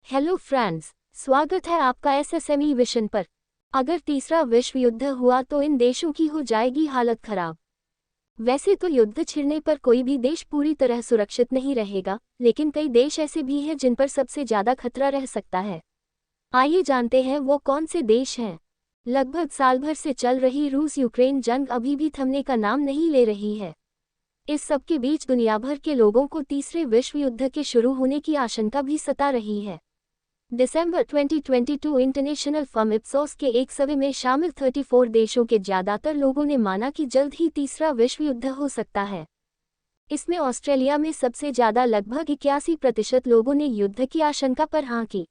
Hello friends, स्वागत है आपका एसएसएमई विशन पर। अगर तीसरा विश्व युद्ध हुआ तो इन देशों की हो जाएगी हालत खराब। वैसे तो युद्ध छिड़ने पर कोई भी देश पूरी तरह सुरक्षित नहीं रहेगा, लेकिन कई देश ऐसे भी हैं जिन पर सबसे ज्यादा खतरा रह सकता है। आइए जानते हैं वो कौन से देश हैं। लगभग साल भर से चल रही रूस यूक्रेन जंग अभी भी थमने का नाम नहीं ले रही है। इस सब के बीच दुनिया भर के लोगों को तीसरे विश्व युद्ध के शुरू होने की आशंका भी सता रही है। दिसंबर 2022 इंटरनेशनल फर्म इप्सोस के एक सर्वे में शामिल 34 देशों के ज्यादातर लोगों ने माना कि जल्द ही तीसरा विश्व युद्ध हो सकता है। इसमें ऑस्ट्रेलिया में सबसे ज्यादा लगभग 81% लोगों ने युद्ध की आशंका पर हाँ की।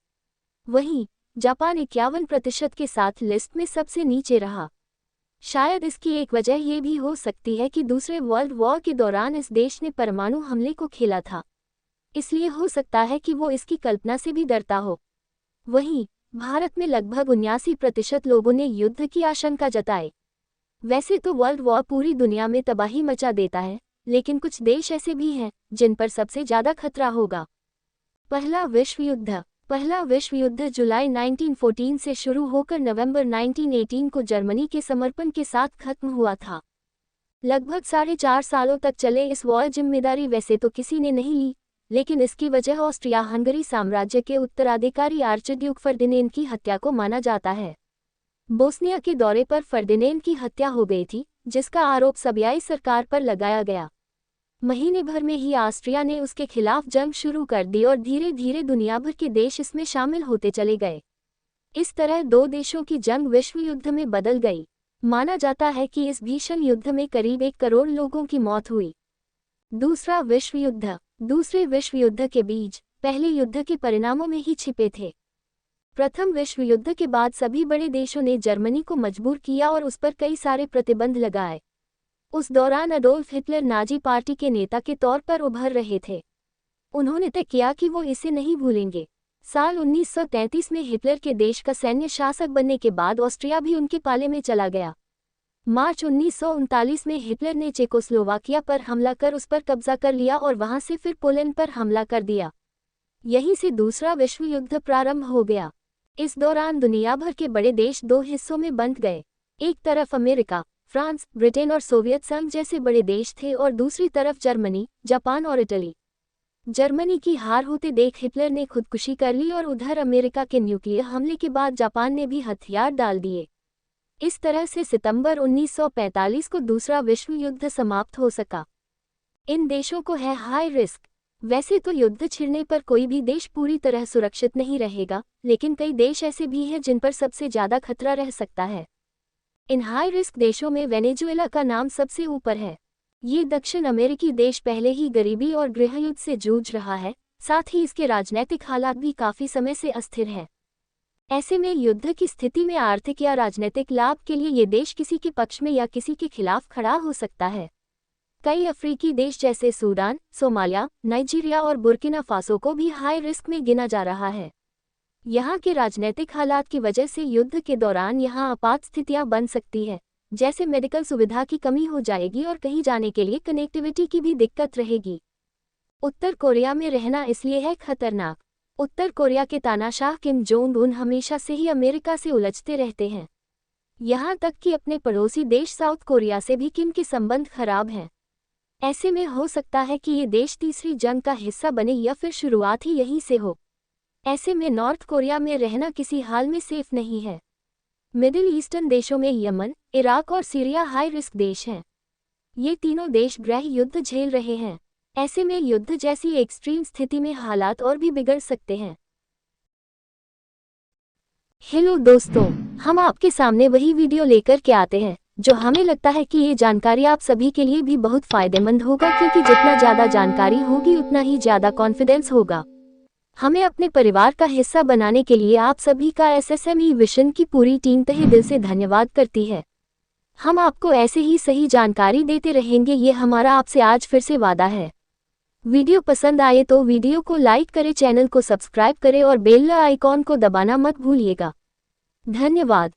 वहीं जापान 51% के साथ लिस्ट में सबसे नीचे रहा। शायद इसकी एक वजह ये भी हो सकती है कि दूसरे वर्ल्ड वॉर के दौरान इस देश ने परमाणु हमले को खेला था, इसलिए हो सकता है कि वो इसकी कल्पना से भी डरता हो। वहीं भारत में लगभग 79% लोगों ने युद्ध की आशंका जताई। वैसे तो वर्ल्ड वॉर पूरी दुनिया में तबाही मचा देता है, लेकिन कुछ देश ऐसे भी हैं जिन पर सबसे ज्यादा खतरा होगा। पहला विश्व युद्ध जुलाई 1914 से शुरू होकर नवंबर 1918 को जर्मनी के समर्पण के साथ खत्म हुआ था। लगभग 4.5 सालों तक चले इस वॉर जिम्मेदारी वैसे तो किसी ने नहीं ली, लेकिन इसकी वजह ऑस्ट्रिया हंगरी साम्राज्य के उत्तराधिकारी आर्चड्यूक फर्डिनेंड की हत्या को माना जाता है। बोस्निया के दौरे पर फर्डिनेंड की हत्या हो गई थी, जिसका आरोप सर्बियाई सरकार पर लगाया गया। महीने भर में ही ऑस्ट्रिया ने उसके खिलाफ जंग शुरू कर दी और धीरे धीरे दुनिया भर के देश इसमें शामिल होते चले गए। इस तरह दो देशों की जंग विश्व युद्ध में बदल गई। माना जाता है कि इस भीषण युद्ध में करीब 1 करोड़ लोगों की मौत हुई। दूसरे विश्व युद्ध के बीज पहले युद्ध के परिणामों में ही छिपे थे। प्रथम विश्व युद्ध के बाद सभी बड़े देशों ने जर्मनी को मजबूर किया और उस पर कई सारे प्रतिबंध लगाए। उस दौरान अडोल्फ हिटलर नाजी पार्टी के नेता के तौर पर उभर रहे थे। उन्होंने तय किया कि वो इसे नहीं भूलेंगे। साल 1933 में हिटलर के देश का सैन्य शासक बनने के बाद ऑस्ट्रिया भी उनके पाले में चला गया। मार्च 1939 में हिटलर ने चेकोस्लोवाकिया पर हमला कर उस पर कब्जा कर लिया और वहां से फिर पोलैंड पर हमला कर दिया। यहीं से दूसरा विश्व युद्ध प्रारंभ हो गया। इस दौरान दुनिया भर के बड़े देश दो हिस्सों में बंट गए। एक तरफ अमेरिका, फ्रांस, ब्रिटेन और सोवियत संघ जैसे बड़े देश थे और दूसरी तरफ जर्मनी, जापान और इटली। जर्मनी की हार होते देख हिटलर ने खुदकुशी कर ली और उधर अमेरिका के न्यूक्लियर हमले के बाद जापान ने भी हथियार डाल दिए। इस तरह से सितंबर 1945 को दूसरा विश्व युद्ध समाप्त हो सका। इन देशों को है हाई रिस्क। वैसे तो युद्ध छिड़ने पर कोई भी देश पूरी तरह सुरक्षित नहीं रहेगा, लेकिन कई देश ऐसे भी हैं जिन पर सबसे ज्यादा खतरा रह सकता है। इन हाई रिस्क देशों में वेनेजुएला का नाम सबसे ऊपर है। ये दक्षिण अमेरिकी देश पहले ही गरीबी और गृहयुद्ध से जूझ रहा है, साथ ही इसके राजनीतिक हालात भी काफी समय से अस्थिर हैं। ऐसे में युद्ध की स्थिति में आर्थिक या राजनीतिक लाभ के लिए ये देश किसी के पक्ष में या किसी के खिलाफ खड़ा हो सकता है। कई अफ्रीकी देश जैसे सूडान, सोमालिया, नाइजीरिया और बुर्किना फासो को भी हाई रिस्क में गिना जा रहा है। यहाँ के राजनीतिक हालात की वजह से युद्ध के दौरान यहाँ आपात स्थितियाँ बन सकती है, जैसे मेडिकल सुविधा की कमी हो जाएगी और कहीं जाने के लिए कनेक्टिविटी की भी दिक्कत रहेगी। उत्तर कोरिया में रहना इसलिए है खतरनाक। उत्तर कोरिया के तानाशाह किम जोंग उन हमेशा से ही अमेरिका से उलझते रहते हैं। यहाँ तक कि अपने पड़ोसी देश साउथ कोरिया से भी किम के संबंध खराब हैं। ऐसे में हो सकता है कि ये देश तीसरी जंग का हिस्सा बने या फिर शुरुआत ही यहीं से हो। ऐसे में नॉर्थ कोरिया में रहना किसी हाल में सेफ नहीं है। मिडिल ईस्टर्न देशों में यमन, इराक और सीरिया हाई रिस्क देश हैं। ये तीनों देश गृह युद्ध झेल रहे हैं। ऐसे में युद्ध जैसी एक्सट्रीम स्थिति में हालात और भी बिगड़ सकते हैं। हेलो दोस्तों, हम आपके सामने वही वीडियो लेकर के आते हैं जो हमें लगता है कि ये जानकारी आप सभी के लिए भी बहुत फायदेमंद होगा, क्योंकि जितना ज़्यादा जानकारी होगी उतना ही ज़्यादा कॉन्फिडेंस होगा। हमें अपने परिवार का हिस्सा बनाने के लिए आप सभी का एसएसएमई विशन की पूरी टीम तहे दिल से धन्यवाद करती है। हम आपको ऐसे ही सही जानकारी देते रहेंगे, ये हमारा आपसे आज फिर से वादा है। वीडियो पसंद आए तो वीडियो को लाइक करें, चैनल को सब्सक्राइब करें और बेल आइकॉन को दबाना मत भूलिएगा। धन्यवाद।